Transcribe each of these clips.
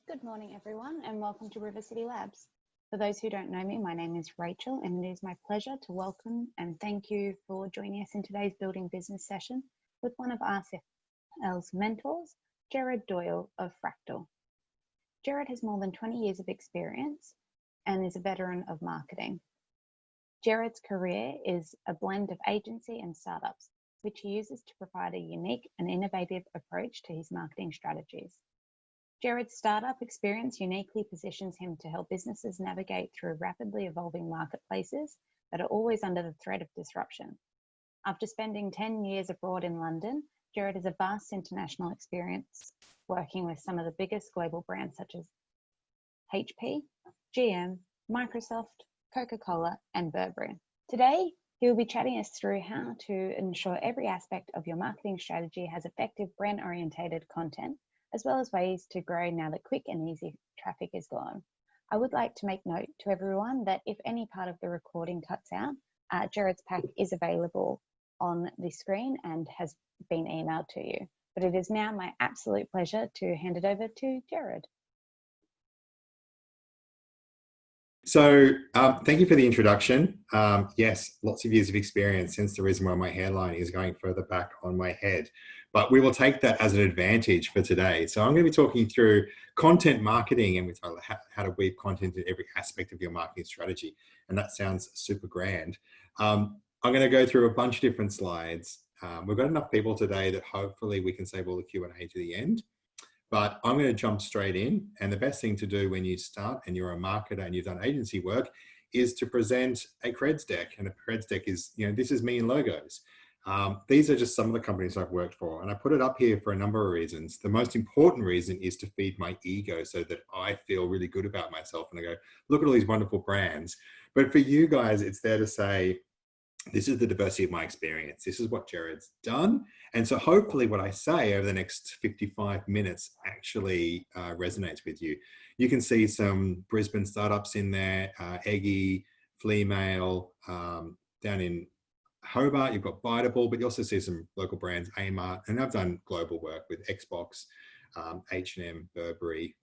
Good morning, everyone, and welcome to River City Labs. For those who don't know me, my name is Rachel, and it is my pleasure to welcome and thank you for joining us in today's Building Business session with one of RCFL's mentors, Gerard Doyle of Fractal. Gerard has more than 20 years of experience and is a veteran of marketing. Gerard's career is a blend of agency and startups, which he uses to provide a unique and innovative approach to his marketing strategies. Gerard's startup experience uniquely positions him to help businesses navigate through rapidly evolving marketplaces that are always under the threat of disruption. After spending 10 years abroad in London, Gerard has a vast international experience working with some of the biggest global brands such as HP, GM, Microsoft, Coca Cola and Burberry. Today, he will be chatting us through how to ensure every aspect of your marketing strategy has effective brand-orientated content, as well as ways to grow now that quick and easy traffic is gone. I would like to make note to everyone that if any part of the recording cuts out, Gerard's pack is available on the screen and has been emailed to you. But it is now my absolute pleasure to hand it over to Gerard. So thank you for the introduction. Yes, lots of years of experience, hence the reason why my hairline is going further back on my head. But we will take that as an advantage for today. So I'm going to be talking through content marketing and how to weave content in every aspect of your marketing strategy. And that sounds super grand. I'm going to go through a bunch of different slides. We've got enough people today that hopefully we can save all the Q&A to the end. But I'm going to jump straight in. And the best thing to do when you start and you're a marketer and you've done agency work is to present a creds deck. And a creds deck is, this is me in logos. These are just some of the companies I've worked for. And I put it up here for a number of reasons. The most important reason is to feed my ego so that I feel really good about myself. And I go, look at all these wonderful brands. But for you guys, it's there to say, this is the diversity of my experience. This is what Gerard's done. And so hopefully what I say over the next 55 minutes actually resonates with you. You can see some Brisbane startups in there, Eggy, Flea Mail, down in Hobart, you've got Biteable, but you also see some local brands, Amart, and I've done global work with Xbox, H&M, Burberry,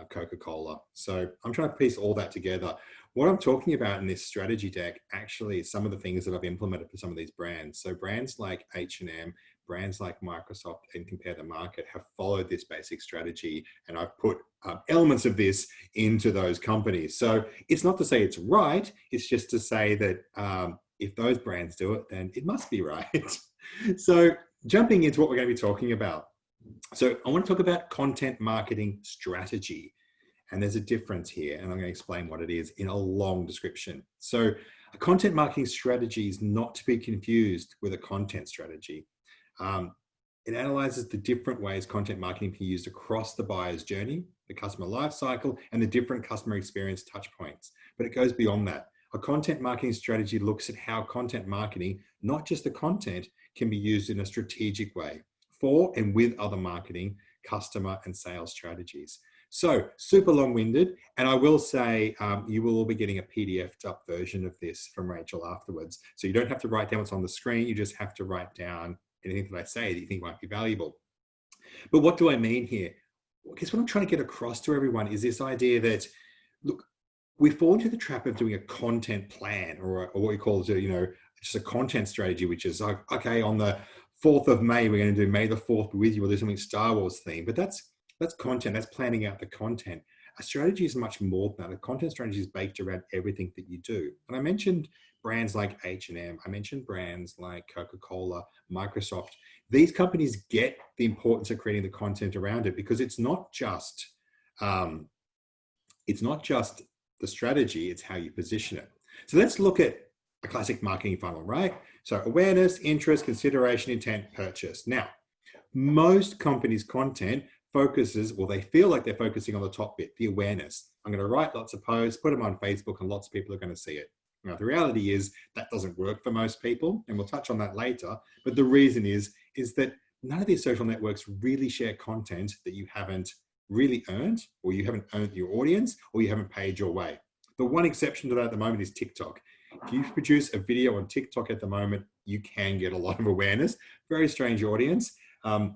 Coca Cola. So I'm trying to piece all that together. What I'm talking about in this strategy deck actually is some of the things that I've implemented for some of these brands. So brands like H&M, brands like Microsoft and Compare the Market have followed this basic strategy, and I've put elements of this into those companies. So it's not to say it's right, it's just to say that if those brands do it, then it must be right. So jumping into what we're going to be talking about. So I want to talk about content marketing strategy. And there's a difference here, and I'm going to explain what it is in a long description. So a content marketing strategy is not to be confused with a content strategy. It analyzes the different ways content marketing can be used across the buyer's journey, the customer life cycle, and the different customer experience touch points. But it goes beyond that. A content marketing strategy looks at how content marketing, not just the content, can be used in a strategic way for and with other marketing, customer and sales strategies. So super long-winded, and I will say you will all be getting a PDF'd up version of this from Rachel afterwards. So you don't have to write down what's on the screen, you just have to write down anything that I say that you think might be valuable. But what do I mean here? I guess what I'm trying to get across to everyone is this idea that, look, we fall into the trap of doing a content plan or what we call, just a content strategy, which is, okay, on the 4th of May, we're going to do May the 4th be with you, or do something Star Wars theme. But that's content, that's planning out the content. A strategy is much more than that. A content strategy is baked around everything that you do. And I mentioned brands like H&M, I mentioned brands like Coca Cola, Microsoft. These companies get the importance of creating the content around it because it's not just the strategy, it's how you position it. So let's look at a classic marketing funnel, right? So awareness, interest, consideration, intent, purchase. Now, most companies' content focuses, well, they feel like they're focusing on the top bit, the awareness. I'm going to write lots of posts, put them on Facebook, and lots of people are going to see it. Now, the reality is that doesn't work for most people, and we'll touch on that later. But the reason is that none of these social networks really share content that you haven't really earned, or you haven't earned your audience, or you haven't paid your way. The one exception to that at the moment is TikTok. If you produce a video on TikTok at the moment, you can get a lot of awareness. Very strange audience. And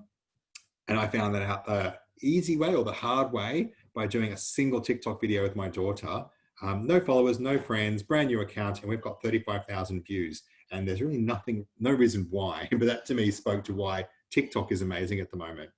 I found that out the easy way or the hard way by doing a single TikTok video with my daughter. No followers, no friends, brand new account, and we've got 35,000 views. And there's really no reason why, but that to me spoke to why TikTok is amazing at the moment.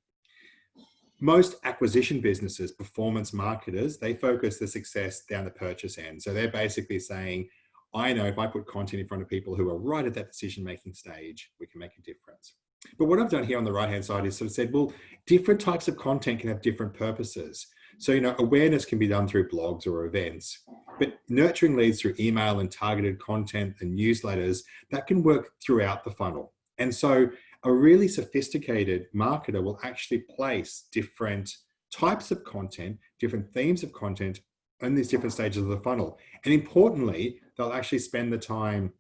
Most acquisition businesses, performance marketers, they focus the success down the purchase end. So they're basically saying, I know if I put content in front of people who are right at that decision-making stage, we can make a difference. But what I've done here on the right-hand side is sort of said, well, different types of content can have different purposes. So, awareness can be done through blogs or events, but nurturing leads through email and targeted content and newsletters, that can work throughout the funnel. And so a really sophisticated marketer will actually place different types of content, different themes of content in these different stages of the funnel. And importantly, they'll actually spend the time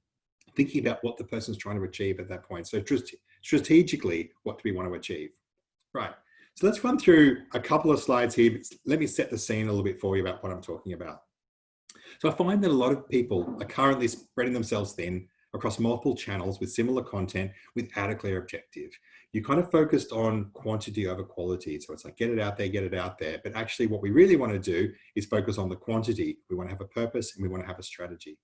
thinking about what the person's trying to achieve at that point. So strategically, what do we want to achieve? Right. So let's run through a couple of slides here. Let me set the scene a little bit for you about what I'm talking about. So I find that a lot of people are currently spreading themselves thin across multiple channels with similar content without a clear objective. You kind of focused on quantity over quality. So it's like, get it out there, get it out there. But actually what we really want to do is focus on the quantity. We want to have a purpose and we want to have a strategy.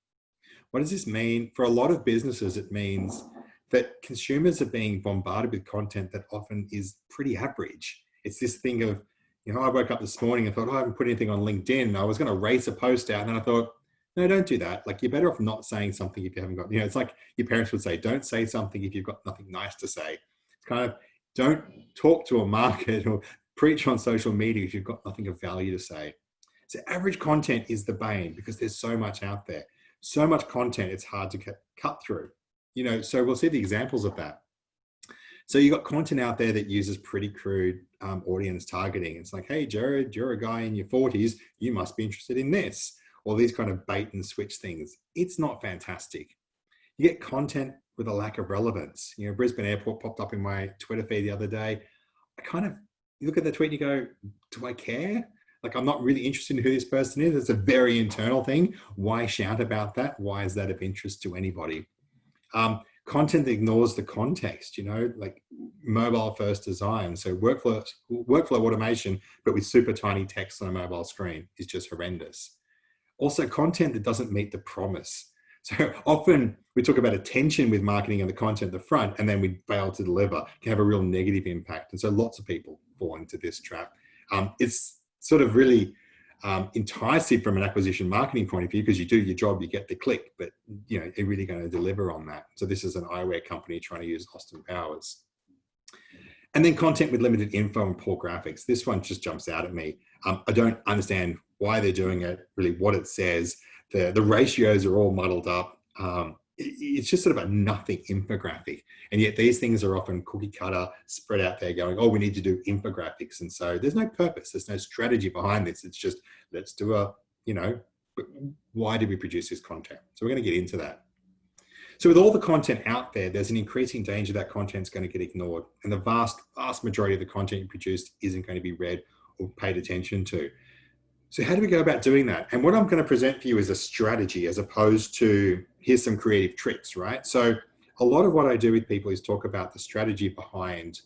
What does this mean? For a lot of businesses, it means that consumers are being bombarded with content that often is pretty average. It's this thing of, I woke up this morning and thought, I haven't put anything on LinkedIn. I was going to race a post out. And then I thought, no, don't do that. Like, you're better off not saying something if you haven't got, it's like your parents would say, don't say something if you've got nothing nice to say. It's kind of, don't talk to a market or preach on social media if you've got nothing of value to say. So average content is the bane because there's so much out there. So much content, it's hard to cut through. So we'll see the examples of that. So you got content out there that uses pretty crude audience targeting. It's like, hey, Gerard, you're a guy in your 40s. You must be interested in this. Or these kind of bait and switch things. It's not fantastic. You get content with a lack of relevance. Brisbane Airport popped up in my Twitter feed the other day. You look at the tweet and you go, do I care? Like, I'm not really interested in who this person is. It's a very internal thing. Why shout about that? Why is that of interest to anybody? Content that ignores the context, like mobile first design. So workflow automation, but with super tiny text on a mobile screen is just horrendous. Also, content that doesn't meet the promise. So often we talk about attention with marketing and the content at the front, and then we fail to deliver, can have a real negative impact. And so lots of people fall into this trap. It's sort of really enticing from an acquisition marketing point of view, because you do your job, you get the click, but you're really going to deliver on that. So this is an eyewear company trying to use Austin Powers. And then content with limited info and poor graphics. This one just jumps out at me. I don't understand why they're doing it, really what it says. The ratios are all muddled up. It's just sort of a nothing infographic. And yet these things are often cookie cutter, spread out there going, oh, we need to do infographics. And so there's no purpose. There's no strategy behind this. It's just, let's do why did we produce this content? So we're going to get into that. So with all the content out there, there's an increasing danger that content's going to get ignored. And the vast, vast majority of the content you produced isn't going to be read or paid attention to. So how do we go about doing that? And what I'm going to present for you is a strategy as opposed to, here's some creative tricks, right? So a lot of what I do with people is talk about the strategy behind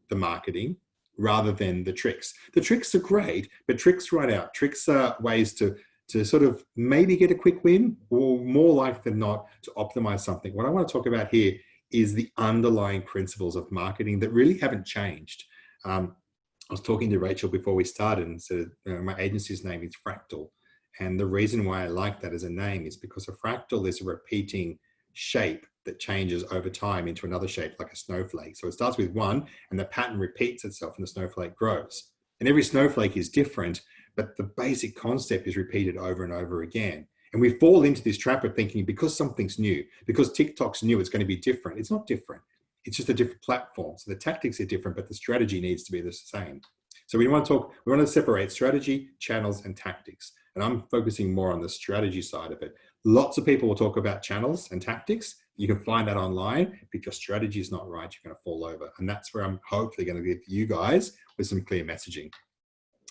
the marketing rather than the tricks. The tricks are great, but tricks right out. Tricks are ways to sort of maybe get a quick win, or more likely than not to optimize something. What I want to talk about here is the underlying principles of marketing that really haven't changed. I was talking to Rachel before we started and said, my agency's name is Fractal. And the reason why I like that as a name is because a fractal is a repeating shape that changes over time into another shape, like a snowflake. So it starts with one and the pattern repeats itself and the snowflake grows. And every snowflake is different, but the basic concept is repeated over and over again. And we fall into this trap of thinking because something's new, because TikTok's new, it's going to be different. It's not different. It's just a different platform. So the tactics are different, but the strategy needs to be the same. So we want to separate strategy, channels, and tactics. And I'm focusing more on the strategy side of it. Lots of people will talk about channels and tactics. You can find that online. If your strategy is not right, you're going to fall over. And that's where I'm hopefully going to give you guys with some clear messaging.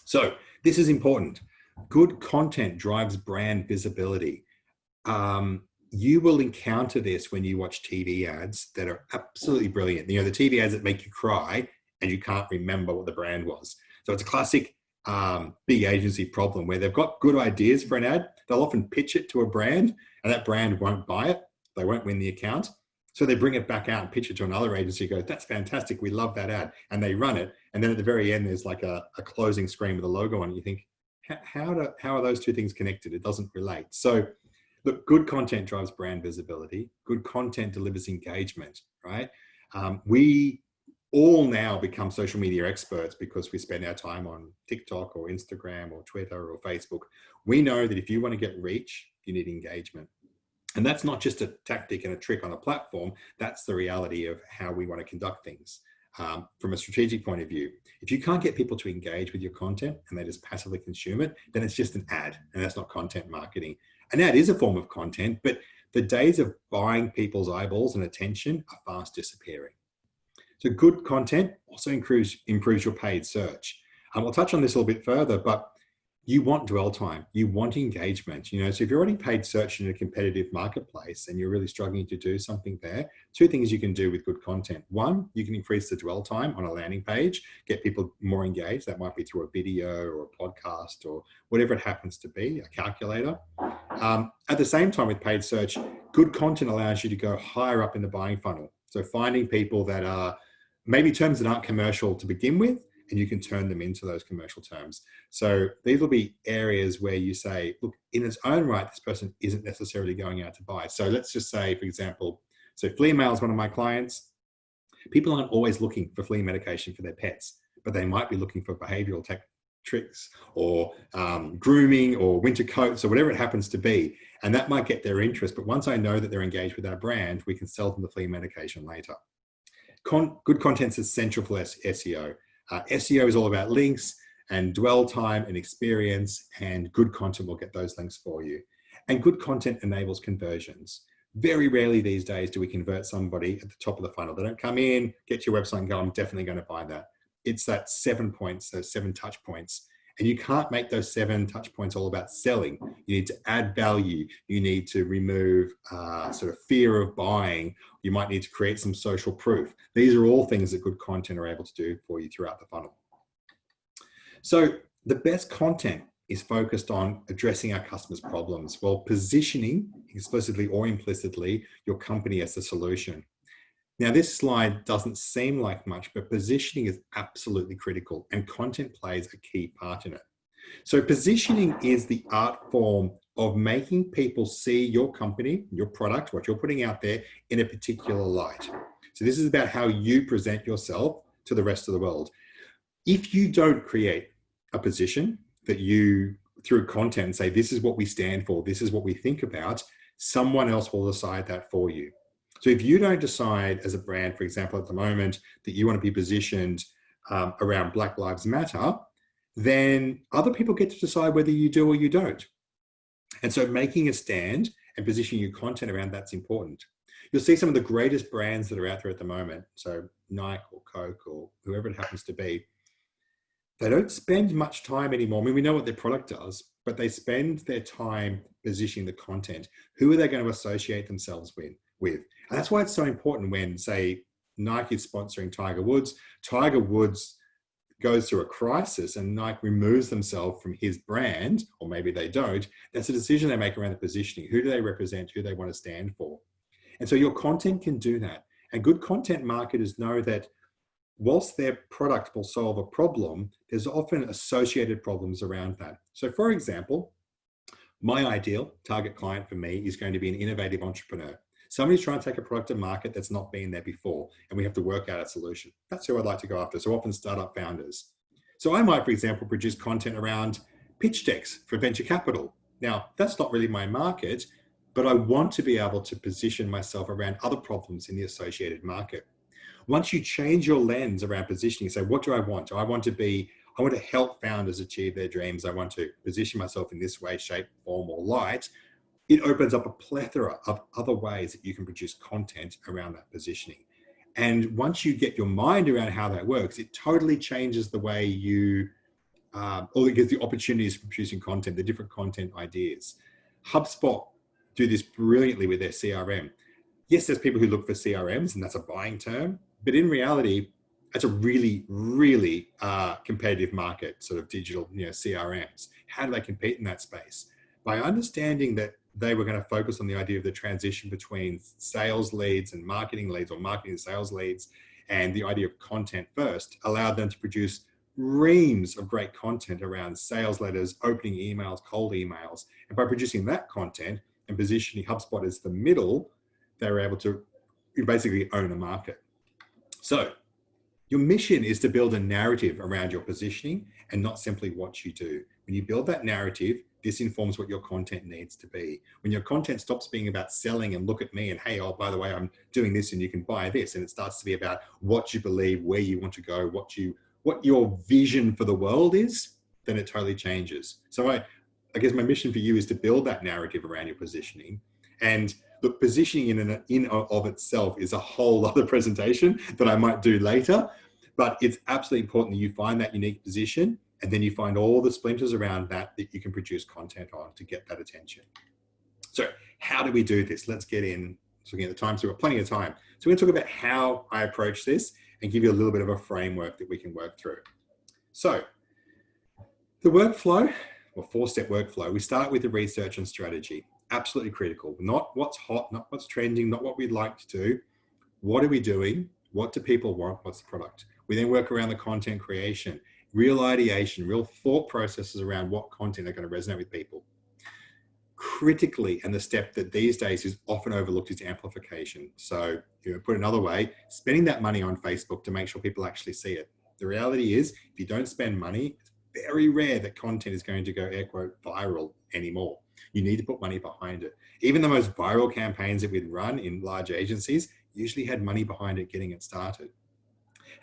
So this is important. Good content drives brand visibility. You will encounter this when you watch TV ads that are absolutely brilliant. The TV ads that make you cry and you can't remember what the brand was. So it's a classic big agency problem where they've got good ideas for an ad. They'll often pitch it to a brand and that brand won't buy it. They won't win the account. So they bring it back out and pitch it to another agency, goes, that's fantastic, we love that ad. And they run it. And then at the very end, there's like a closing screen with a logo on it. You think, how are those two things connected? It doesn't relate. So look, good content drives brand visibility. Good content delivers engagement, right? We all now become social media experts because we spend our time on TikTok or Instagram or Twitter or Facebook. We know that if you want to get reach, you need engagement. And that's not just a tactic and a trick on a platform. That's the reality of how we want to conduct things. From a strategic point of view, if you can't get people to engage with your content and they just passively consume it, then it's just an ad, and that's not content marketing. An ad is a form of content, but the days of buying people's eyeballs and attention are fast disappearing. So good content also improves your paid search. We'll touch on this a little bit further, but you want dwell time, you want engagement. So if you're already paid search in a competitive marketplace and you're really struggling to do something there, two things you can do with good content. One, you can increase the dwell time on a landing page, get people more engaged. That might be through a video or a podcast or whatever it happens to be, a calculator. At the same time with paid search, good content allows you to go higher up in the buying funnel. So finding people that are maybe terms that aren't commercial to begin with, and you can turn them into those commercial terms. So these will be areas where you say, look, in its own right, this person isn't necessarily going out to buy. So let's just say, for example, so flea mail is one of my clients. People aren't always looking for flea medication for their pets, but they might be looking for behavioral tricks or grooming or winter coats or whatever it happens to be. And that might get their interest. But once I know that they're engaged with our brand, we can sell them the flea medication later. Good content is essential for SEO. SEO is all about links and dwell time and experience, and good content will get those links for you. And good content enables conversions. Very rarely these days do we convert somebody at the top of the funnel. They don't come in, get to your website and go, I'm definitely going to buy that. It's that 7 points, those 7 touch points. And you can't make those 7 touch points all about selling. You need to add value. You need to remove sort of fear of buying. You might need to create some social proof. These are all things that good content are able to do for you throughout the funnel. So the best content is focused on addressing our customers' problems while positioning explicitly or implicitly your company as the solution. Now, this slide doesn't seem like much, but positioning is absolutely critical and content plays a key part in it. So positioning is the art form of making people see your company, your product, what you're putting out there in a particular light. So this is about how you present yourself to the rest of the world. If you don't create a position that you, through content, say, this is what we stand for, this is what we think about, someone else will decide that for you. So if you don't decide as a brand, for example, at the moment, that you want to be positioned around Black Lives Matter, then other people get to decide whether you do or you don't. And so making a stand and positioning your content around that's important. You'll see some of the greatest brands that are out there at the moment, so Nike or Coke or whoever it happens to be, they don't spend much time anymore. I mean, we know what their product does, but they spend their time positioning the content. Who are they going to associate themselves with? And that's why it's so important when, say, Nike is sponsoring Tiger Woods. Tiger Woods goes through a crisis and Nike removes themselves from his brand, or maybe they don't. That's a decision they make around the positioning. Who do they represent? Who they want to stand for? And so your content can do that. And good content marketers know that whilst their product will solve a problem, there's often associated problems around that. So for example, my ideal target client for me is going to be an innovative entrepreneur. Somebody's trying to take a product to market that's not been there before, and we have to work out a solution. That's who I'd like to go after. So often startup founders. So I might, for example, produce content around pitch decks for venture capital. Now, that's not really my market, but I want to be able to position myself around other problems in the associated market. Once you change your lens around positioning, say, what do I want? I want to help founders achieve their dreams. I want to position myself in this way, shape, form, or light. It opens up a plethora of other ways that you can produce content around that positioning. And once you get your mind around how that works, it totally changes the way you, or it gives the opportunities for producing content, the different content ideas. HubSpot do this brilliantly with their CRM. Yes, there's people who look for CRMs, and that's a buying term. But in reality, That's a really, really competitive market, sort of digital, CRMs. How do they compete in that space? By understanding that they were going to focus on the idea of the transition between sales leads and marketing leads, or marketing and sales leads, and the idea of content first, allowed them to produce reams of great content around sales letters, opening emails, cold emails. And by producing that content and positioning HubSpot as the middle, they were able to basically own a market. So your mission is to build a narrative around your positioning and not simply what you do. When you build that narrative, this informs what your content needs to be. When your content stops being about selling and look at me and, hey, oh, by the way, I'm doing this and you can buy this, and it starts to be about what you believe, where you want to go, what your vision for the world is, then it totally changes. So I guess my mission for you is to build that narrative around your positioning. And look, positioning in of itself is a whole other presentation that I might do later, but it's absolutely important that you find that unique position, and then you find all the splinters around that you can produce content on to get that attention. So how do we do this? Let's get in. So looking at the time, so we've got plenty of time. So we're going to talk about how I approach this and give you a little bit of a framework that we can work through. So the workflow, or 4-step workflow, we start with the research and strategy. Absolutely critical. Not what's hot, not what's trending, not what we'd like to do. What are we doing? What do people want? What's the product? We then work around the content creation, real ideation, real thought processes around what content are going to resonate with people. Critically, and the step that these days is often overlooked, is amplification. So, put another way, spending that money on Facebook to make sure people actually see it. The reality is, if you don't spend money, it's very rare that content is going to go, air quote, viral anymore. You need to put money behind it. Even the most viral campaigns that we'd run in large agencies usually had money behind it getting it started.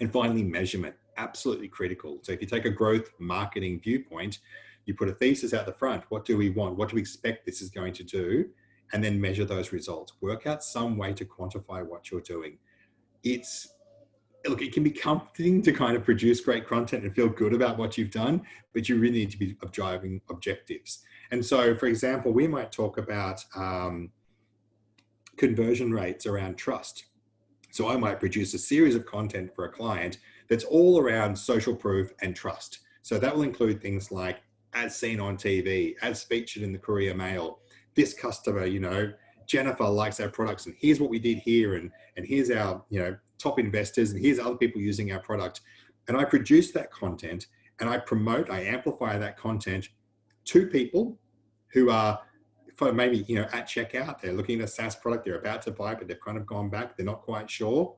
And finally, measurement, absolutely critical. So if you take a growth marketing viewpoint, you put a thesis out the front. What do we want? What do we expect this is going to do? And then measure those results. Work out some way to quantify what you're doing. Look, it can be comforting to kind of produce great content and feel good about what you've done, but you really need to be driving objectives. And so, for example, we might talk about conversion rates around trust. So I might produce a series of content for a client that's all around social proof and trust. So that will include things like as seen on TV, as featured in the Courier Mail, this customer, Jennifer likes our products, and here's what we did here, and here's our, top investors, and here's other people using our product. And I produce that content, and I amplify that content to people who are, for maybe, at checkout, they're looking at a SaaS product, they're about to buy, but they've kind of gone back, they're not quite sure.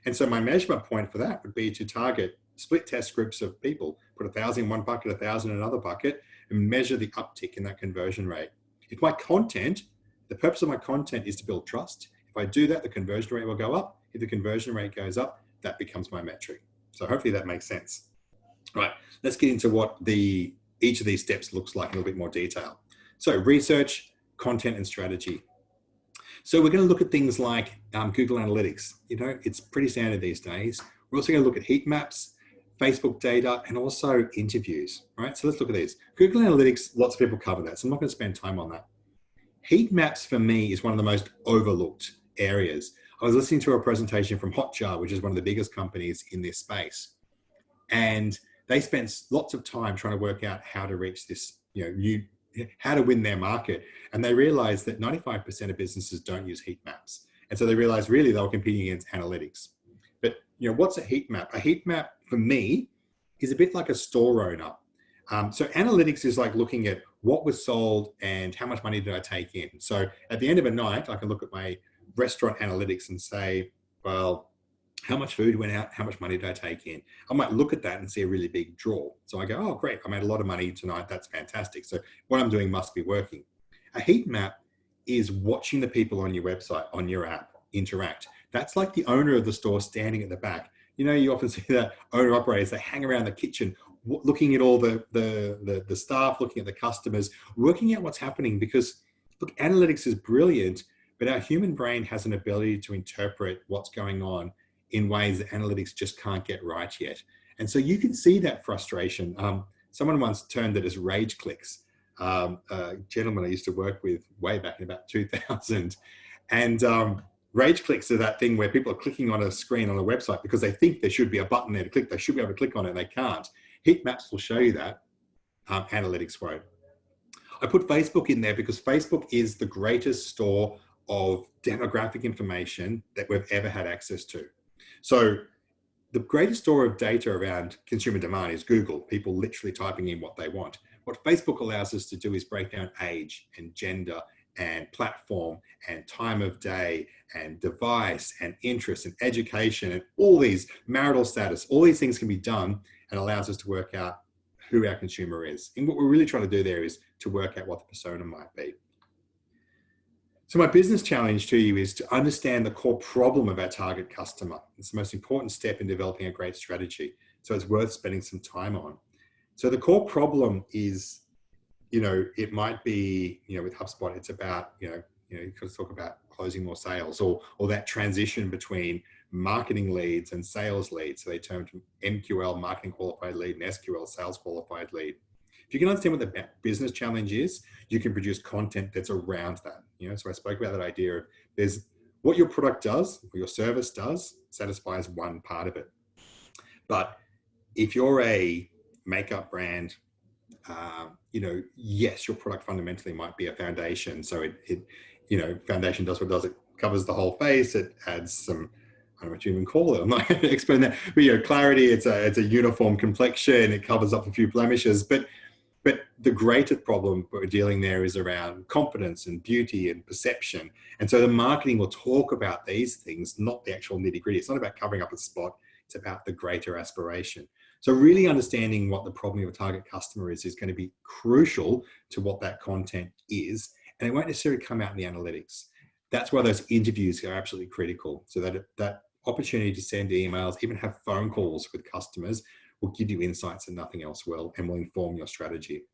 And so my measurement point for that would be to target split test groups of people, put 1,000 in one bucket, 1,000 in another bucket, and measure the uptick in that conversion rate. If my content, the purpose of my content is to build trust, if I do that, the conversion rate will go up. If the conversion rate goes up, that becomes my metric. So hopefully that makes sense. Right, let's get into what each of these steps looks like in a little bit more detail. So research, content, and strategy. So we're going to look at things like Google Analytics. It's pretty standard these days. We're also going to look at heat maps, Facebook data, and also interviews, right? So let's look at these. Google Analytics, lots of people cover that, so I'm not going to spend time on that. Heat maps for me is one of the most overlooked areas. I was listening to a presentation from Hotjar, which is one of the biggest companies in this space. And they spent lots of time trying to work out how to reach this, how to win their market. And they realized that 95% of businesses don't use heat maps. And so they realized really they were competing against analytics. But what's a heat map? A heat map for me is a bit like a store owner. So analytics is like looking at what was sold and how much money did I take in. So at the end of a night, I can look at my restaurant analytics and say, well, how much food went out? How much money did I take in? I might look at that and see a really big draw. So I go, oh, great, I made a lot of money tonight. That's fantastic. So what I'm doing must be working. A heat map is watching the people on your website, on your app, interact. That's like the owner of the store standing at the back. You often see that owner operators, they hang around the kitchen, looking at all the staff, looking at the customers, working out what's happening, because look, analytics is brilliant, but our human brain has an ability to interpret what's going on in ways that analytics just can't get right yet. And so you can see that frustration. Someone once termed it as rage clicks. A gentleman I used to work with way back in about 2000. And Rage clicks are that thing where people are clicking on a screen on a website because they think there should be a button there to click. They should be able to click on it and they can't. Heat maps will show you that. Analytics won't. I put Facebook in there because Facebook is the greatest store of demographic information that we've ever had access to. So the greatest store of data around consumer demand is Google, people literally typing in what they want. What Facebook allows us to do is break down age and gender and platform and time of day and device and interest and education and all these marital status, all these things can be done and allows us to work out who our consumer is. And what we're really trying to do there is to work out what the persona might be. So my business challenge to you is to understand the core problem of our target customer. It's the most important step in developing a great strategy. So it's worth spending some time on. So the core problem is, it might be, with HubSpot, it's about, you could talk about closing more sales or that transition between marketing leads and sales leads. So they termed MQL, marketing qualified lead, and SQL, sales qualified lead. If you can understand what the business challenge is, you can produce content that's around that. So I spoke about that idea of there's what your product does or your service does satisfies one part of it. But if you're a makeup brand, yes, your product fundamentally might be a foundation. So foundation does what it does. It covers the whole face. It adds some, I don't know what you even call it. I'm not going to explain that. But clarity. It's a uniform complexion. It covers up a few blemishes. But the greater problem we're dealing there is around confidence and beauty and perception. And so the marketing will talk about these things, not the actual nitty gritty. It's not about covering up a spot. It's about the greater aspiration. So really understanding what the problem of your target customer is going to be crucial to what that content is. And it won't necessarily come out in the analytics. That's why those interviews are absolutely critical. So that opportunity to send emails, even have phone calls with customers, will give you insights that nothing else will, and will inform your strategy.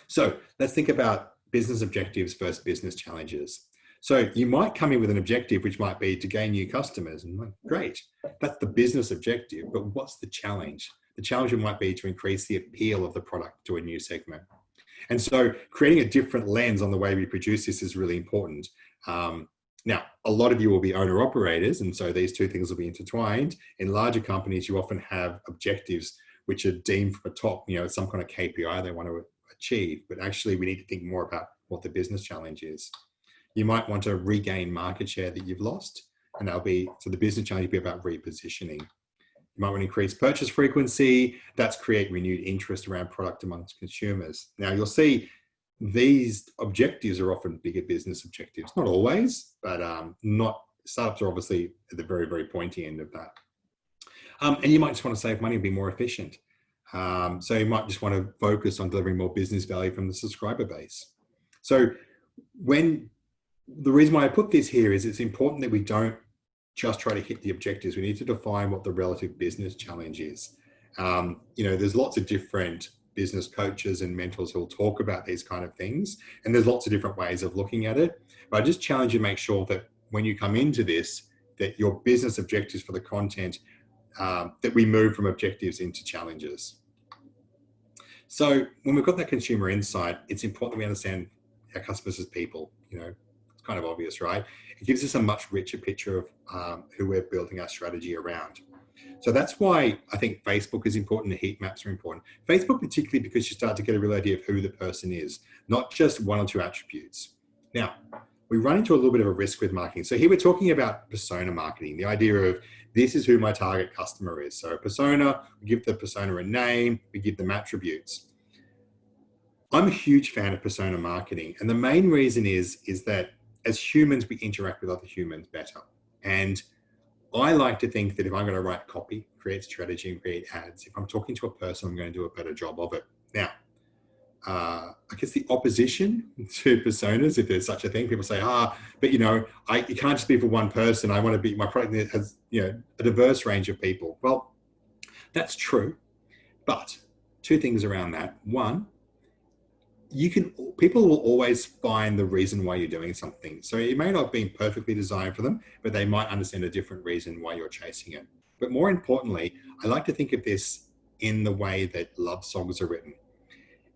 So let's think about business objectives versus business challenges. So you might come in with an objective, which might be to gain new customers. And great, that's the business objective, but what's the challenge? The challenge might be to increase the appeal of the product to a new segment. And so creating a different lens on the way we produce this is really important. Now, a lot of you will be owner operators, and so these two things will be intertwined. In larger companies, you often have objectives which are deemed from the top, some kind of KPI they want to achieve, but actually we need to think more about what the business challenge is. You might want to regain market share that you've lost, and so the business challenge will be about repositioning. You might want to increase purchase frequency. That's create renewed interest around product amongst consumers. Now you'll see these objectives are often bigger business objectives. Not always, but startups are obviously at the very, very pointy end of that. And you might just want to save money and be more efficient. So you might just want to focus on delivering more business value from the subscriber base. So the reason why I put this here is it's important that we don't just try to hit the objectives. We need to define what the relative business challenge is. There's lots of different business coaches and mentors who will talk about these kind of things. And there's lots of different ways of looking at it. But I just challenge you to make sure that when you come into this, that your business objectives for the content, that we move from objectives into challenges. So when we've got that consumer insight, it's important that we understand our customers as people. It's kind of obvious, right? It gives us a much richer picture of who we're building our strategy around. So that's why I think Facebook is important, the heat maps are important. Facebook particularly because you start to get a real idea of who the person is, not just one or two attributes. Now, we run into a little bit of a risk with marketing. So here we're talking about persona marketing, the idea of this is who my target customer is. So a persona, we give the persona a name, we give them attributes. I'm a huge fan of persona marketing. And the main reason is that as humans, we interact with other humans better. And I like to think that if I'm going to write copy, create strategy, and create ads, if I'm talking to a person, I'm going to do a better job of it. Now, I guess the opposition to personas, if there's such a thing, people say, but you can't just be for one person. I want to be, my product has, a diverse range of people. Well, that's true. But two things around that. One, people will always find the reason why you're doing something. So it may not have been perfectly designed for them, but they might understand a different reason why you're chasing it. But more importantly, I like to think of this in the way that love songs are written.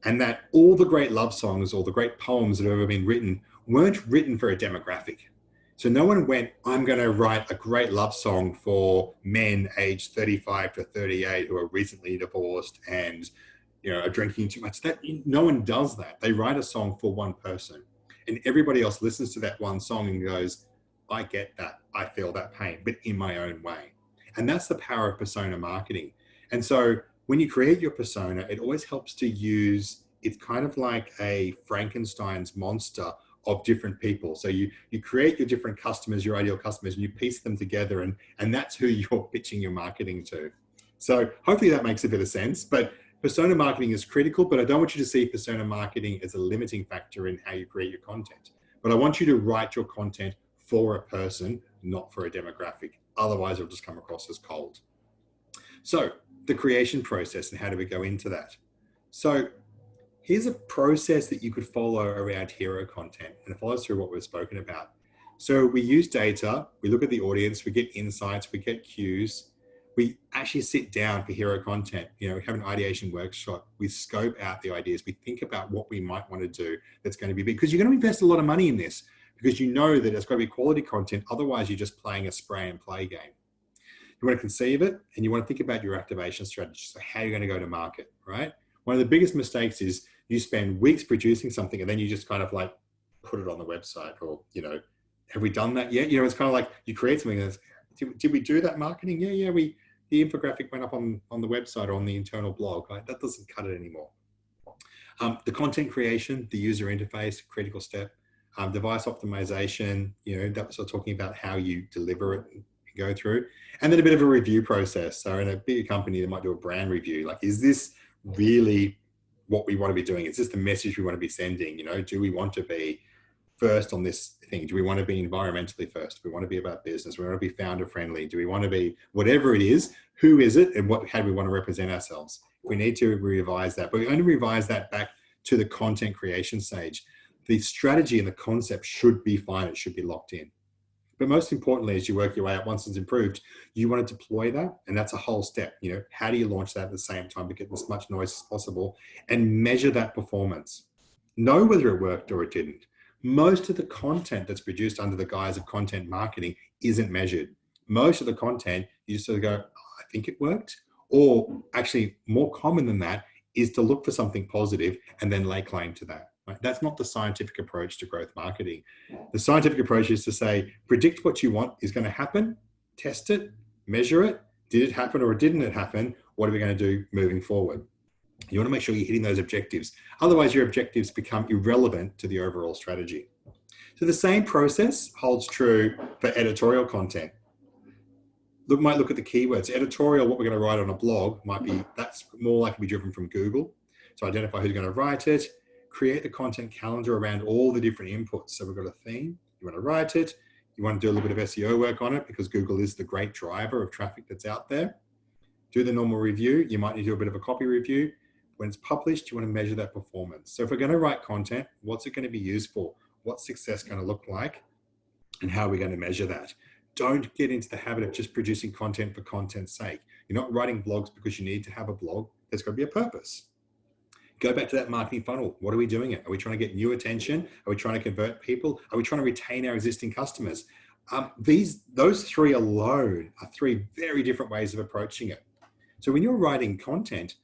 And that all the great love songs or the great poems that have ever been written weren't written for a demographic. So no one went, I'm going to write a great love song for men aged 35 to 38 who are recently divorced and, are drinking too much. No one does that. They write a song for one person, and everybody else listens to that one song and goes, I get that. I feel that pain, but in my own way. And that's the power of persona marketing. And so when you create your persona, it always helps to use, it's kind of like a Frankenstein's monster of different people. So you create your different customers, your ideal customers, and you piece them together, and that's who you're pitching your marketing to. So hopefully that makes a bit of sense. But persona marketing is critical, but I don't want you to see persona marketing as a limiting factor in how you create your content. But I want you to write your content for a person, not for a demographic. Otherwise, it'll just come across as cold. So the creation process, and how do we go into that? So here's a process that you could follow around hero content, and it follows through what we've spoken about. So we use data, we look at the audience, we get insights, we get cues, we actually sit down for hero content. We have an ideation workshop, we scope out the ideas, we think about what we might want to do that's going to be big, because you're going to invest a lot of money in this, because you know that it's got to be quality content, otherwise you're just playing a spray and play game. You want to conceive it, and you want to think about your activation strategy, so how you're going to go to market, right? One of the biggest mistakes is you spend weeks producing something and then you just kind of like put it on the website, or, have we done that yet? It's kind of like you create something and did we do that marketing? Yeah, the infographic went up on the website or on the internal blog, right? That doesn't cut it anymore. The content creation, the user interface, critical step, device optimization, that was sort of talking about how you deliver it and go through, and then a bit of a review process. So in a bigger company, they might do a brand review. Like, is this really what we want to be doing? Is this the message we want to be sending? Do we want to be first on this thing? Do we want to be environmentally first? Do we want to be about business? Do we want to be founder friendly? Do we want to be whatever it is? Who is it? And how do we want to represent ourselves? We need to revise that, but we only revise that back to the content creation stage. The strategy and the concept should be fine. It should be locked in. But most importantly, as you work your way up, once it's improved, you want to deploy that. And that's a whole step. How do you launch that at the same time to get as much noise as possible and measure that performance? Know whether it worked or it didn't. Most of the content that's produced under the guise of content marketing isn't measured. Most of the content, you just sort of go, oh, I think it worked. Or actually more common than that is to look for something positive and then lay claim to that. Right? That's not the scientific approach to growth marketing. The scientific approach is to say, predict what you want is going to happen, test it, measure it. Did it happen or didn't it happen? What are we going to do moving forward? You want to make sure you're hitting those objectives. Otherwise, your objectives become irrelevant to the overall strategy. So the same process holds true for editorial content. Might look at the keywords. Editorial, what we're going to write on a blog, that's more likely to be driven from Google. So identify who's going to write it, create the content calendar around all the different inputs. So we've got a theme, you want to write it, you want to do a little bit of SEO work on it because Google is the great driver of traffic that's out there. Do the normal review. You might need to do a bit of a copy review. When it's published, you want to measure that performance. So if we're going to write content, what's it going to be used for? What's success going to look like? And how are we going to measure that? Don't get into the habit of just producing content for content's sake. You're not writing blogs because you need to have a blog. There's got to be a purpose. Go back to that marketing funnel. What are we doing it? Are we trying to get new attention? Are we trying to convert people? Are we trying to retain our existing customers? Those three alone are three very different ways of approaching it. So when you're writing content,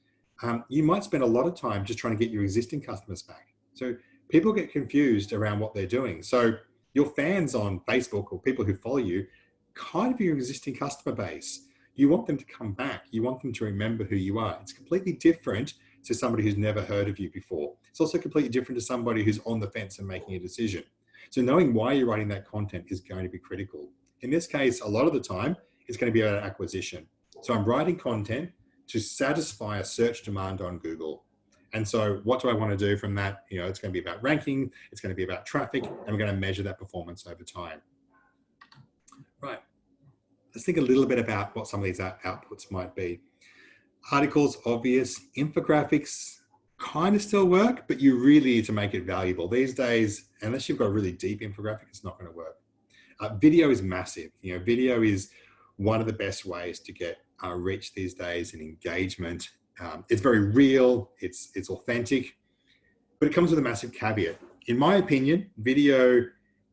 you might spend a lot of time just trying to get your existing customers back. So people get confused around what they're doing. So your fans on Facebook or people who follow you, kind of your existing customer base. You want them to come back. You want them to remember who you are. It's completely different to somebody who's never heard of you before. It's also completely different to somebody who's on the fence and making a decision. So knowing why you're writing that content is going to be critical. In this case, a lot of the time, it's going to be about acquisition. So I'm writing content to satisfy a search demand on Google. And so what do I want to do from that? It's going to be about ranking, it's going to be about traffic, and we're going to measure that performance over time. Right. Let's think a little bit about what some of these outputs might be. Articles, obvious. Infographics kind of still work, but you really need to make it valuable. These days, unless you've got a really deep infographic, it's not going to work. Video is massive. Video is one of the best ways to get reach these days and engagement. It's very real, it's authentic, but it comes with a massive caveat. In my opinion, video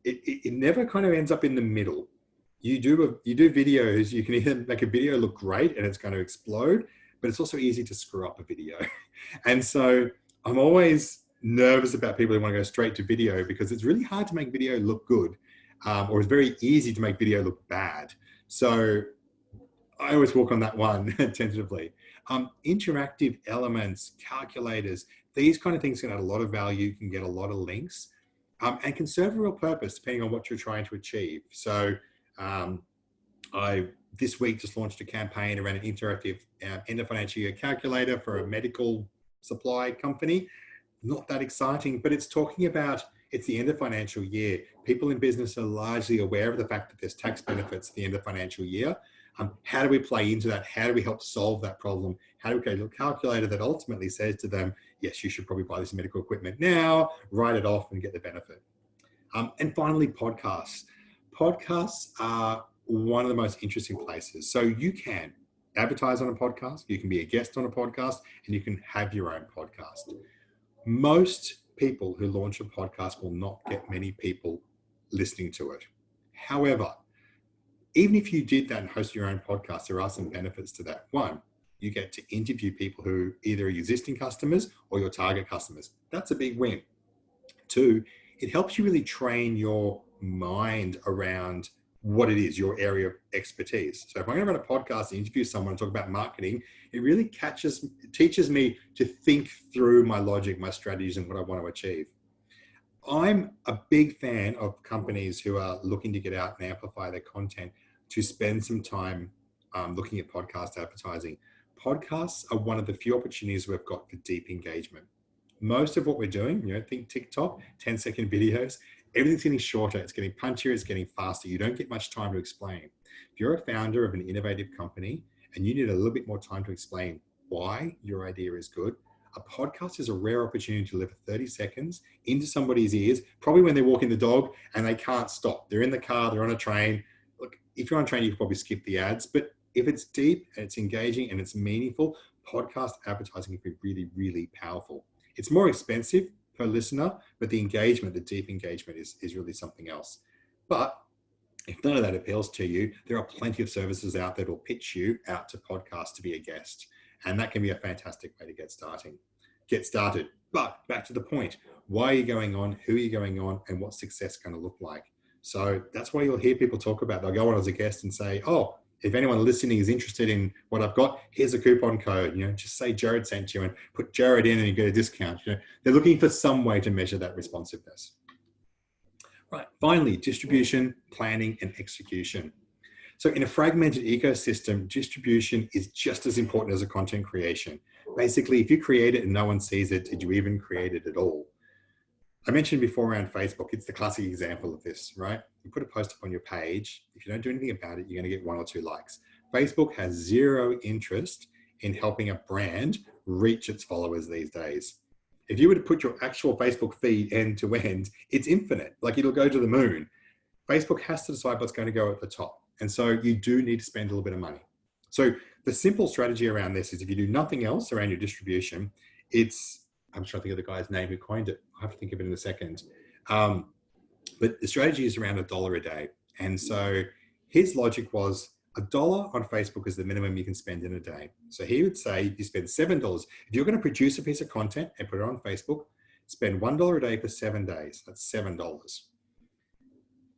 it never kind of ends up in the middle. You do videos, you can either make a video look great and it's going to explode, but it's also easy to screw up a video. And so I'm always nervous about people who want to go straight to video, because it's really hard to make video look good, or it's very easy to make video look bad. So I always walk on that one tentatively. Interactive elements, calculators, these kind of things can add a lot of value, can get a lot of links, and can serve a real purpose depending on what you're trying to achieve. So I this week just launched a campaign around an interactive end of financial year calculator for a medical supply company. Not that exciting, but it's talking about, it's the end of financial year. People in business are largely aware of the fact that there's tax benefits at the end of financial year. How do we play into that? How do we help solve that problem? How do we create a calculator that ultimately says to them, yes, you should probably buy this medical equipment now, write it off and get the benefit. And finally, podcasts. Podcasts are one of the most interesting places. So you can advertise on a podcast, you can be a guest on a podcast, and you can have your own podcast. Most people who launch a podcast will not get many people listening to it. However, even if you did that and host your own podcast, there are some benefits to that. One, you get to interview people who either are existing customers or your target customers. That's a big win. Two, it helps you really train your mind around what it is, your area of expertise. So if I'm going to run a podcast and interview someone and talk about marketing, it really teaches me to think through my logic, my strategies, and what I want to achieve. I'm a big fan of companies who are looking to get out and amplify their content to spend some time looking at podcast advertising. Podcasts are one of the few opportunities we've got for deep engagement. Most of what we're doing, think TikTok, 10-second videos, everything's getting shorter, it's getting punchier, it's getting faster. You don't get much time to explain. If you're a founder of an innovative company and you need a little bit more time to explain why your idea is good, a podcast is a rare opportunity to deliver 30 seconds into somebody's ears, probably when they're walking the dog and they can't stop. They're in the car, they're on a train. Look, if you're on a train, you can probably skip the ads, but if it's deep and it's engaging and it's meaningful, podcast advertising can be really, really powerful. It's more expensive per listener, but the engagement, the deep engagement is really something else. But if none of that appeals to you, there are plenty of services out there that will pitch you out to podcasts to be a guest. And that can be a fantastic way to get started. But back to the point, why are you going on? Who are you going on? And what's success going to look like? So that's why you'll hear people talk about, they'll go on as a guest and say, oh, if anyone listening is interested in what I've got, here's a coupon code, just say Gerard sent you and put Gerard in and you get a discount. They're looking for some way to measure that responsiveness. Right. Finally, distribution, planning, and execution. So in a fragmented ecosystem, distribution is just as important as a content creation. Basically, if you create it and no one sees it, did you even create it at all? I mentioned before around Facebook, it's the classic example of this, right? You put a post up on your page. If you don't do anything about it, you're going to get 1 or 2 likes. Facebook has zero interest in helping a brand reach its followers these days. If you were to put your actual Facebook feed end to end, it's infinite. Like it'll go to the moon. Facebook has to decide what's going to go at the top. And so you do need to spend a little bit of money. So the simple strategy around this is if you do nothing else around your distribution, I'm trying to think of the guy's name who coined it. I'll have to think of it in a second. But the strategy is around $1 a day. And so his logic was $1 on Facebook is the minimum you can spend in a day. So he would say you spend $7. If you're going to produce a piece of content and put it on Facebook, spend $1 a day for 7 days. That's $7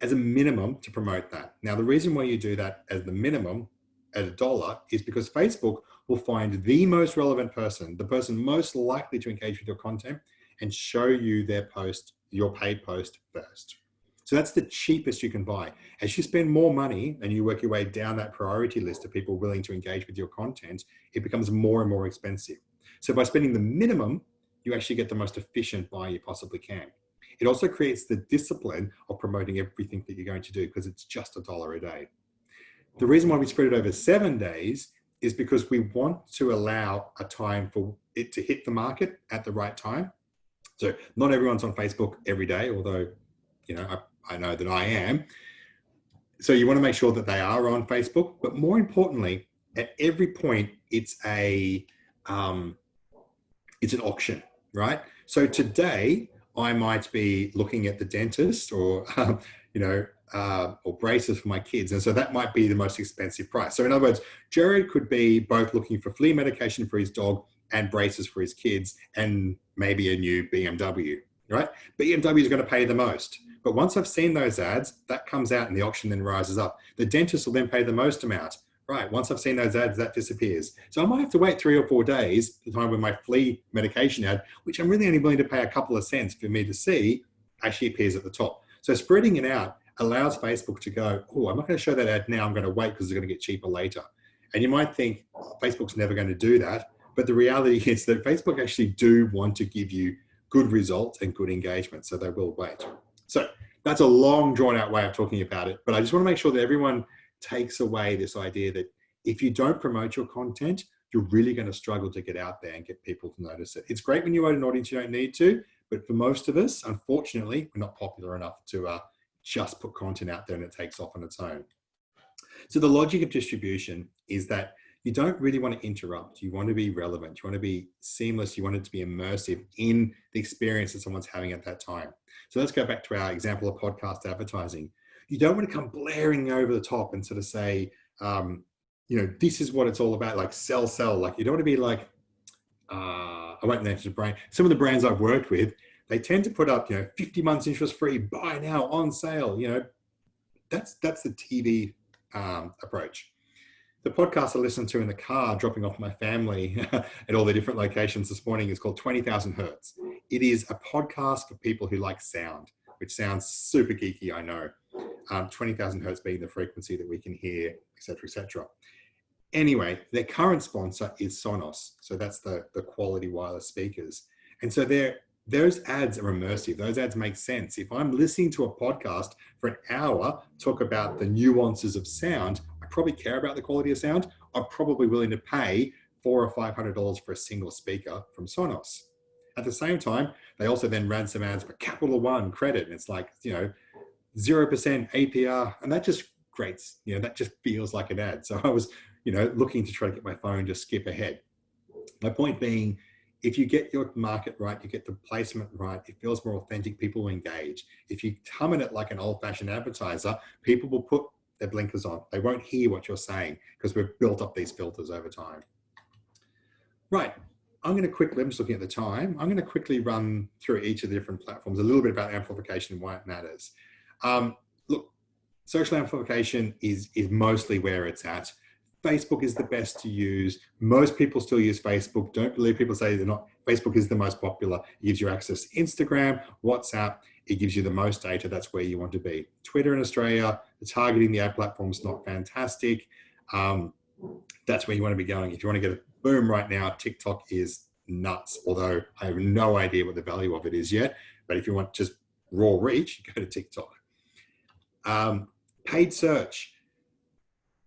as a minimum to promote that. Now, the reason why you do that as the minimum at $1 is because Facebook will find the most relevant person, the person most likely to engage with your content and show you their post, your paid post first. So that's the cheapest you can buy. As you spend more money and you work your way down that priority list of people willing to engage with your content, it becomes more and more expensive. So by spending the minimum, you actually get the most efficient buy you possibly can. It also creates the discipline of promoting everything that you're going to do because it's just $1 a day. The reason why we spread it over 7 days is because we want to allow a time for it to hit the market at the right time. So not everyone's on Facebook every day, although, I know that I am. So you want to make sure that they are on Facebook, but more importantly, at every point, it's an auction, right? So today I might be looking at the dentist or, or braces for my kids. And so that might be the most expensive price. So in other words, Gerard could be both looking for flea medication for his dog and braces for his kids and maybe a new BMW, right? BMW is going to pay the most. But once I've seen those ads, that comes out and the auction then rises up. The dentist will then pay the most amount. Right, once I've seen those ads, that disappears. So I might have to wait 3 or 4 days, the time when my flea medication ad, which I'm really only willing to pay a couple of cents for me to see, actually appears at the top. So spreading it out allows Facebook to go, oh, I'm not going to show that ad now, I'm going to wait because it's going to get cheaper later. And you might think, oh, Facebook's never going to do that. But the reality is that Facebook actually do want to give you good results and good engagement. So they will wait. So that's a long drawn out way of talking about it. But I just want to make sure that everyone takes away this idea that if you don't promote your content, you're really going to struggle to get out there and get people to notice it. It's great when you own an audience you don't need to, but for most of us, unfortunately, we're not popular enough to just put content out there and it takes off on its own. So the logic of distribution is that you don't really want to interrupt. You want to be relevant. You want to be seamless. You want it to be immersive in the experience that someone's having at that time. So let's go back to our example of podcast advertising. You don't want to come blaring over the top and sort of say, this is what it's all about, like sell. Like you don't want to be like, I won't mention the brand. Some of the brands I've worked with, they tend to put up, 50 months interest free, buy now, on sale. That's the TV approach. The podcast I listened to in the car, dropping off my family at all the different locations this morning, is called 20,000 Hertz. It is a podcast for people who like sound, which sounds super geeky, I know. 20,000 Hertz being the frequency that we can hear, et cetera, et cetera. Anyway, their current sponsor is Sonos. So that's the quality wireless speakers. And so those ads are immersive. Those ads make sense. If I'm listening to a podcast for an hour, talk about the nuances of sound, I probably care about the quality of sound. I'm probably willing to pay $400 or $500 for a single speaker from Sonos. At the same time, they also then ran some ads for Capital One credit. And it's like, 0% APR, and that just grates, that just feels like an ad. So I was, looking to try to get my phone to skip ahead. My point being, if you get your market right, you get the placement right, it feels more authentic, people will engage. If you come at it like an old-fashioned advertiser, people will put their blinkers on. They won't hear what you're saying because we've built up these filters over time. Right. I'm just looking at the time. I'm going to quickly run through each of the different platforms, a little bit about amplification and why it matters. Look, social amplification is mostly where it's at. Facebook is the best to use. Most people still use Facebook. Don't believe people say they're not. Facebook is the most popular. It gives you access to Instagram, WhatsApp. It gives you the most data. That's where you want to be. Twitter in Australia, the targeting the ad platform is not fantastic. That's where you want to be going. If you want to get a boom right now, TikTok is nuts, although I have no idea what the value of it is yet. But if you want just raw reach, go to TikTok. Paid search.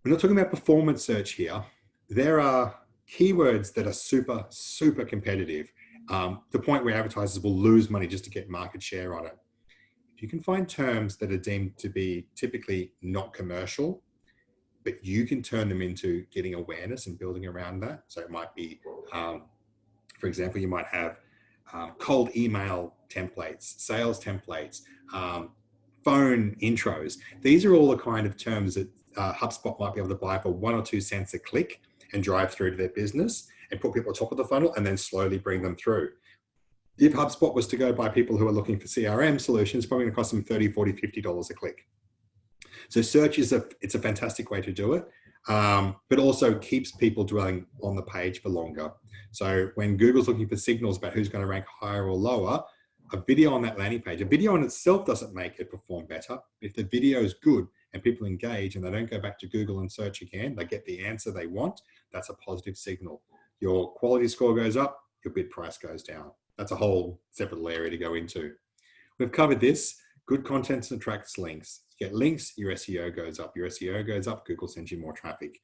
We're not talking about performance search here. There are keywords that are super, super competitive. The point where advertisers will lose money just to get market share on it. If you can find terms that are deemed to be typically not commercial, but you can turn them into getting awareness and building around that. So it might be, for example, you might have cold email templates, sales templates, phone intros. These are all the kind of terms that HubSpot might be able to buy for 1 or 2 cents a click and drive through to their business and put people at the top of the funnel and then slowly bring them through. If HubSpot was to go by people who are looking for CRM solutions, it's probably going to cost them $30, $40, $50 a click. So search it's a fantastic way to do it, but also keeps people dwelling on the page for longer. So when Google's looking for signals about who's going to rank higher or lower, a video on that landing page, a video in itself doesn't make it perform better. If the video is good and people engage and they don't go back to Google and search again, they get the answer they want, that's a positive signal. Your quality score goes up, your bid price goes down. That's a whole separate area to go into. We've covered this. Good content attracts links. You get links, your SEO goes up. Your SEO goes up, Google sends you more traffic.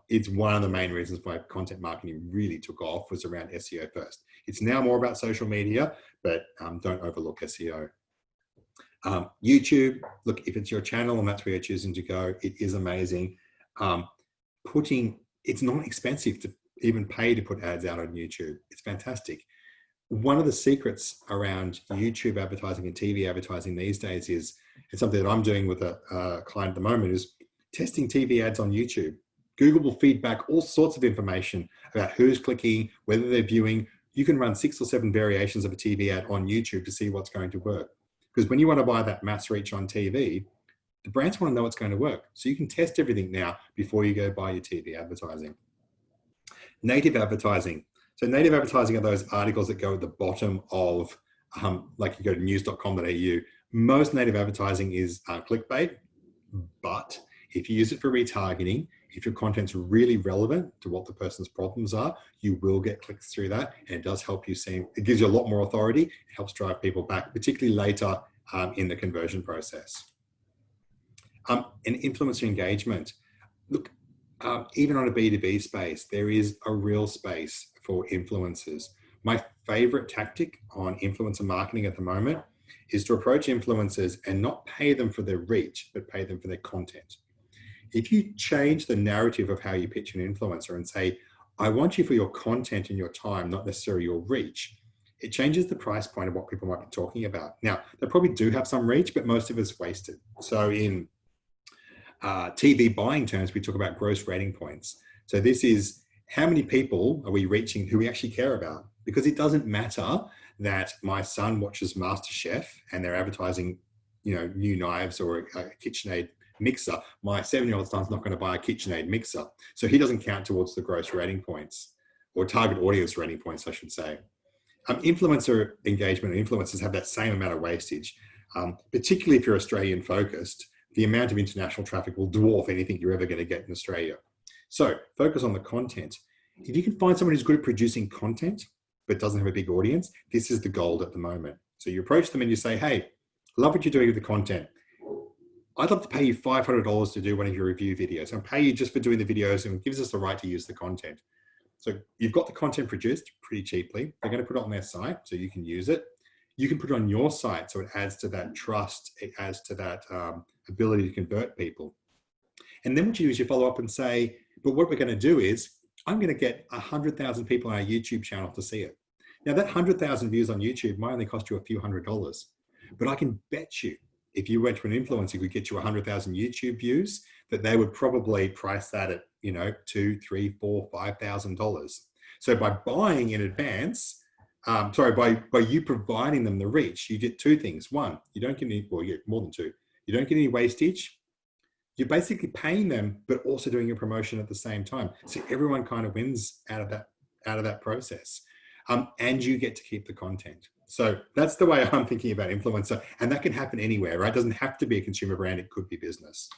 It's one of the main reasons why content marketing really took off was around SEO first. It's now more about social media, but don't overlook SEO. YouTube, look, if it's your channel and that's where you're choosing to go, it is amazing. It's not expensive to even pay to put ads out on YouTube. It's fantastic. one of the secrets around YouTube advertising and TV advertising these days is, it's something that I'm doing with a client at the moment, is testing TV ads on YouTube. Google will feed back all sorts of information about who's clicking, whether they're viewing. You can run 6 or 7 variations of a TV ad on YouTube to see what's going to work. Because when you want to buy that mass reach on TV, the brands want to know what's going to work. So you can test everything now before you go buy your TV advertising. Native advertising. So native advertising are those articles that go at the bottom of, like you go to news.com.au. Most native advertising is clickbait, but if you use it for retargeting, if your content's really relevant to what the person's problems are, you will get clicks through that. And it does help you see, it gives you a lot more authority. It helps drive people back, particularly later in the conversion process. And influencer engagement. Look, even on a B2B space, there is a real space for influencers. My favorite tactic on influencer marketing at the moment is to approach influencers and not pay them for their reach, but pay them for their content. If you change the narrative of how you pitch an influencer and say, I want you for your content and your time, not necessarily your reach, it changes the price point of what people might be talking about. Now, they probably do have some reach, but most of it's wasted. So in TV buying terms, we talk about gross rating points. So this is how many people are we reaching who we actually care about? Because it doesn't matter that my son watches MasterChef and they're advertising, new knives or a KitchenAid mixer. My 7-year-old son's not going to buy a KitchenAid mixer. So he doesn't count towards the gross rating points, or target audience rating points, I should say. Influencer engagement and influencers have that same amount of wastage, particularly if you're Australian focused. The amount of international traffic will dwarf anything you're ever going to get in Australia. So focus on the content. If you can find someone who's good at producing content, but doesn't have a big audience, this is the gold at the moment. So you approach them and you say, hey, love what you're doing with the content. I'd love to pay you $500 to do one of your review videos, and pay you just for doing the videos, and it gives us the right to use the content. So you've got the content produced pretty cheaply. They're going to put it on their site so you can use it. You can put it on your site so it adds to that trust. It adds to that ability to convert people. And then what you do is you follow up and say, but what we're going to do is I'm going to get 100,000 people on our YouTube channel to see it. Now that 100,000 views on YouTube might only cost you a few $100s, but I can bet you if you went to an influencer who could get you 100,000 YouTube views, that they would probably price that at, $2,000, $3,000, $4,000, $5,000. So by buying in advance, by you providing them the reach, you get two things. One, you don't get any, well, you get more than two. You don't get any wastage. You're basically paying them, but also doing a promotion at the same time. So everyone kind of wins out of that process. And you get to keep the content. So that's the way I'm thinking about influencer, and that can happen anywhere, right? It doesn't have to be a consumer brand, it could be business.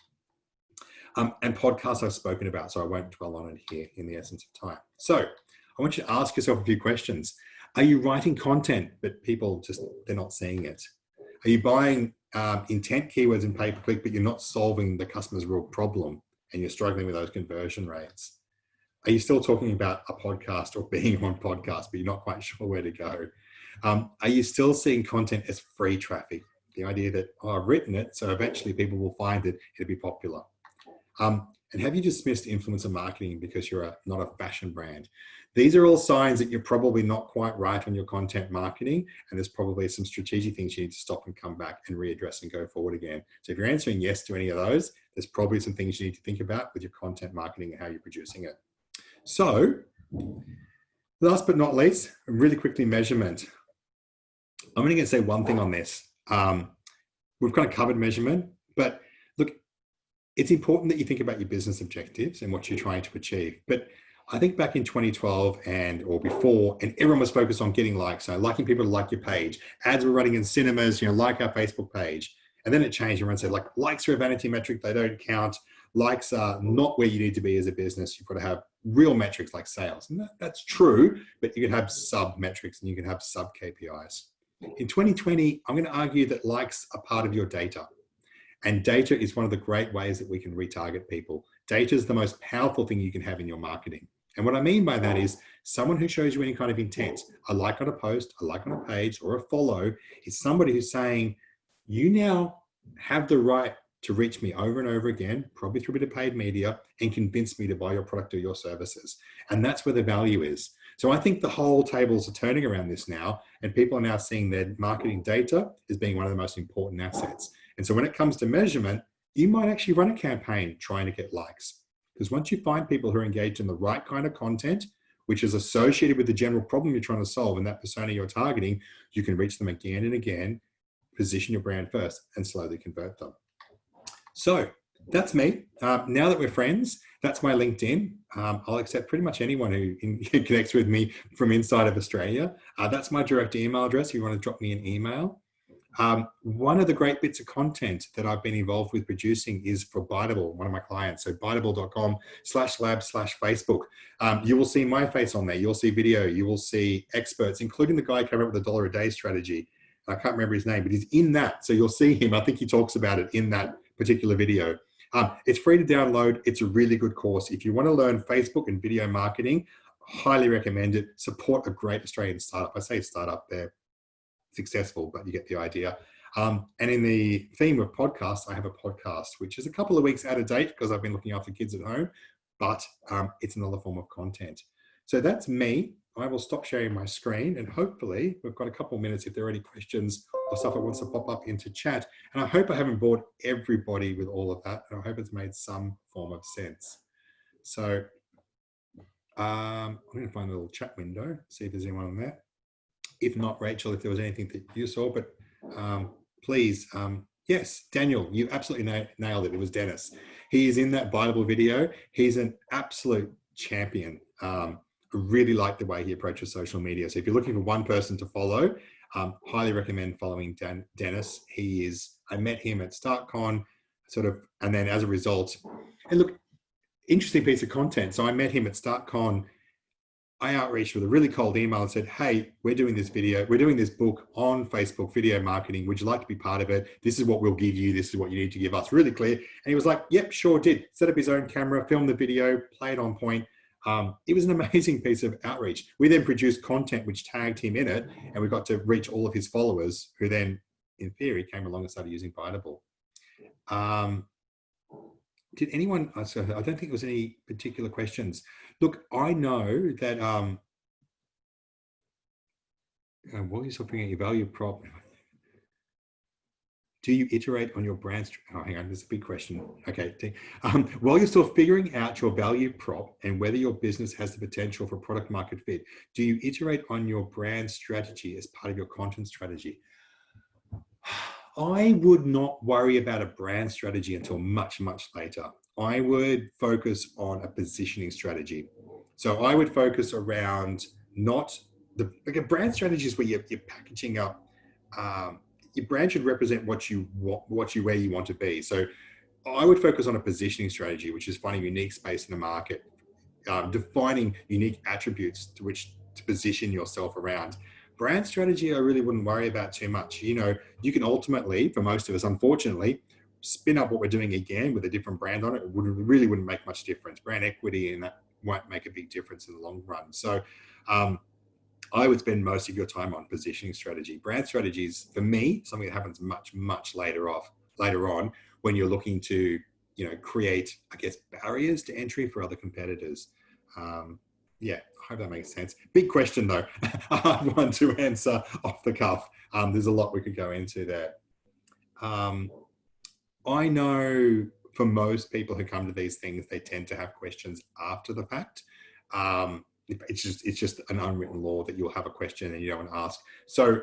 And podcasts I've spoken about, so I won't dwell on it here in the essence of time. So I want you to ask yourself a few questions. Are you writing content, but people they're not seeing it? Are you buying intent keywords in pay-per-click, but you're not solving the customer's real problem and you're struggling with those conversion rates? Are you still talking about a podcast or being on podcast, but you're not quite sure where to go? Are you still seeing content as free traffic? The idea that, I've written it, so eventually people will find it, it'll be popular. And have you dismissed influencer marketing because you're not a fashion brand? These are all signs that you're probably not quite right on your content marketing, and there's probably some strategic things you need to stop and come back and readdress and go forward again. So if you're answering yes to any of those, there's probably some things you need to think about with your content marketing and how you're producing it. So last but not least, really quickly, measurement. I'm only going to say one thing on this. We've kind of covered measurement, but look, it's important that you think about your business objectives and what you're trying to achieve. But I think back in 2012 or before, and everyone was focused on getting likes, so liking people to like your page. Ads were running in cinemas, like our Facebook page. And then it changed. Everyone said, likes are a vanity metric. They don't count. Likes are not where you need to be as a business. You've got to have real metrics like sales. And that's true, but you can have sub metrics and you can have sub KPIs. In 2020, I'm going to argue that likes are part of your data. And data is one of the great ways that we can retarget people. Data is the most powerful thing you can have in your marketing. And what I mean by that is someone who shows you any kind of intent, a like on a post, a like on a page, or a follow, is somebody who's saying, you now have the right to reach me over and over again, probably through a bit of paid media, and convince me to buy your product or your services. And that's where the value is. So I think the whole tables are turning around this now, and people are now seeing their marketing data as being one of the most important assets. And so when it comes to measurement, you might actually run a campaign trying to get likes. Because once you find people who are engaged in the right kind of content, which is associated with the general problem you're trying to solve and that persona you're targeting, you can reach them again and again, position your brand first, and slowly convert them. So that's me. Now that we're friends, that's my LinkedIn. I'll accept pretty much anyone who connects with me from inside of Australia. That's my direct email address if you want to drop me an email. One of the great bits of content that I've been involved with producing is for Biteable, one of my clients. So biteable.com/lab/Facebook. You will see my face on there. You'll see video. You will see experts, including the guy who came up with the $1 a day strategy. I can't remember his name, but he's in that. So you'll see him. I think he talks about it in that particular video. It's free to download. It's a really good course. If you want to learn Facebook and video marketing, highly recommend it. Support a great Australian startup. I say startup, they're successful, but you get the idea. And in the theme of podcasts, I have a podcast, which is a couple of weeks out of date because I've been looking after kids at home, but it's another form of content. So that's me. I will stop sharing my screen, and hopefully we've got a couple of minutes if there are any questions or stuff that wants to pop up into chat. And I hope I haven't bored everybody with all of that, and I hope it's made some form of sense. So I'm going to find a little chat window, see if there's anyone on there. If not, Rachel, if there was anything that you saw, but please, yes, Daniel, you absolutely nailed it. It was Dennis. He is in that Biteable video. He's an absolute champion. I really like the way he approaches social media. So if you're looking for one person to follow, highly recommend following Dennis. I met him at StartCon, and then as a result, and look, interesting piece of content. So I met him at StartCon. I outreached with a really cold email and said, hey, we're doing this book on Facebook video marketing. Would you like to be part of it? This is what we'll give you. This is what you need to give us. Really clear. And he was like, yep, sure did. Set up his own camera, filmed the video, played on point. It was an amazing piece of outreach. We then produced content which tagged him in it, and we got to reach all of his followers who then, in theory, came along and started using Biteable. Did anyone, so I don't think there was any particular questions. Look, I know that, while you're still figuring out your value prop, do you iterate on your brand? Oh, hang on, there's a big question. Okay, while you're still figuring out your value prop and whether your business has the potential for product market fit, do you iterate on your brand strategy as part of your content strategy? I would not worry about a brand strategy until much, much later. I would focus on a positioning strategy. So I would focus around a brand strategy is where you're packaging up. Your brand should represent where you want to be. So I would focus on a positioning strategy, which is finding a unique space in the market, defining unique attributes to position yourself around. Brand strategy, I really wouldn't worry about too much. You can ultimately, for most of us, unfortunately, spin up what we're doing again with a different brand on it. It really wouldn't make much difference. Brand equity and that won't make a big difference in the long run. So I would spend most of your time on positioning strategy. Brand strategy is, for me, something that happens much, much later on when you're looking to, create, I guess, barriers to entry for other competitors. Yeah, I hope that makes sense. Big question though, a hard one to answer off the cuff. There's a lot we could go into there. I know for most people who come to these things, they tend to have questions after the fact. It's just an unwritten law that you'll have a question and you don't want to ask. So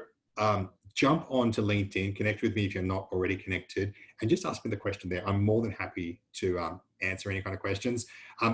jump onto LinkedIn, connect with me if you're not already connected, and just ask me the question there. I'm more than happy to answer any kind of questions.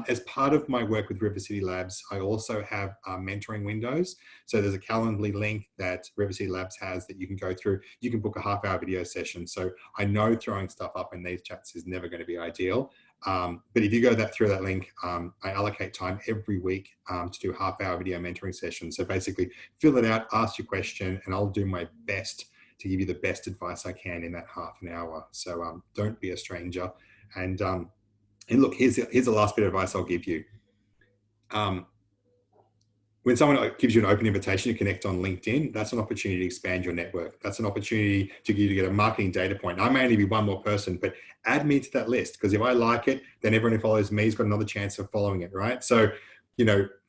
As part of my work with River City Labs, I also have mentoring windows. So there's a Calendly link that River City Labs has that you can go through. You can book a half-hour video session. So I know throwing stuff up in these chats is never going to be ideal. But if you go through that link, I allocate time every week to do a half-hour video mentoring session. So basically fill it out, ask your question, and I'll do my best to give you the best advice I can in that half an hour. So don't be a stranger. And look, here's the last bit of advice I'll give you. when someone gives you an open invitation to connect on LinkedIn, that's an opportunity to expand your network. That's an opportunity to get a marketing data point. I may only be one more person, but add me to that list, because if I like it, then everyone who follows me has got another chance of following it, right? So,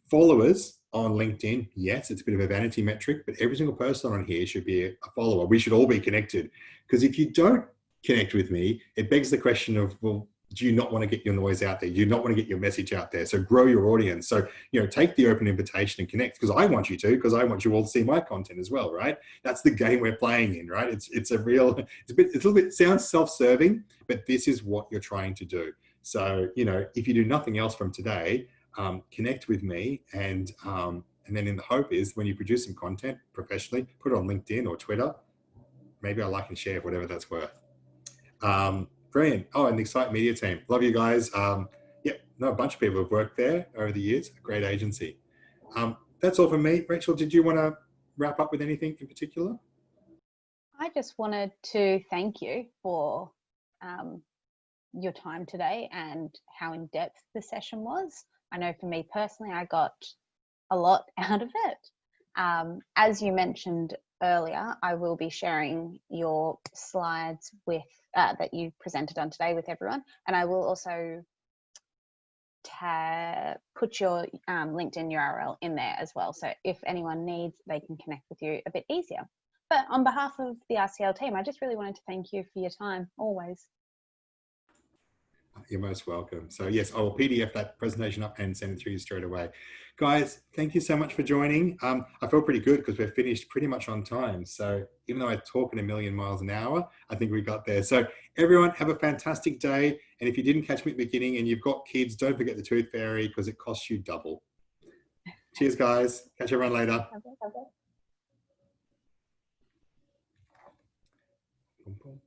followers on LinkedIn, yes, it's a bit of a vanity metric, but every single person on here should be a follower. We should all be connected, because if you don't connect with me, it begs the question of, well, do you not want to get your noise out there? Do you not want to get your message out there? So grow your audience. So, take the open invitation and connect, because I want you to, because I want you all to see my content as well, right? That's the game we're playing in, right? It's a little bit sounds self-serving, but this is what you're trying to do. So, if you do nothing else from today, connect with me, and then in the hope is when you produce some content professionally, put it on LinkedIn or Twitter. Maybe I like and share, whatever that's worth. Brilliant. Oh, and the Excite Media team. Love you guys. A bunch of people have worked there over the years. A great agency. That's all from me. Rachel, did you want to wrap up with anything in particular? I just wanted to thank you for your time today and how in-depth the session was. I know for me personally, I got a lot out of it. As you mentioned earlier, I will be sharing your slides with that you presented on today with everyone, and I will also put your LinkedIn URL in there as well, so if anyone needs, they can connect with you a bit easier. But on behalf of the RCL team, I just really wanted to thank you for your time, always. You're most welcome. So yes, I will PDF that presentation up and send it to you straight away. Guys, thank you so much for joining. I feel pretty good because we're finished pretty much on time. So even though I talk in a million miles an hour, I think we got there. So everyone have a fantastic day. And if you didn't catch me at the beginning and you've got kids, don't forget the Tooth Fairy, because it costs you double. Cheers, guys. Catch everyone later. Okay.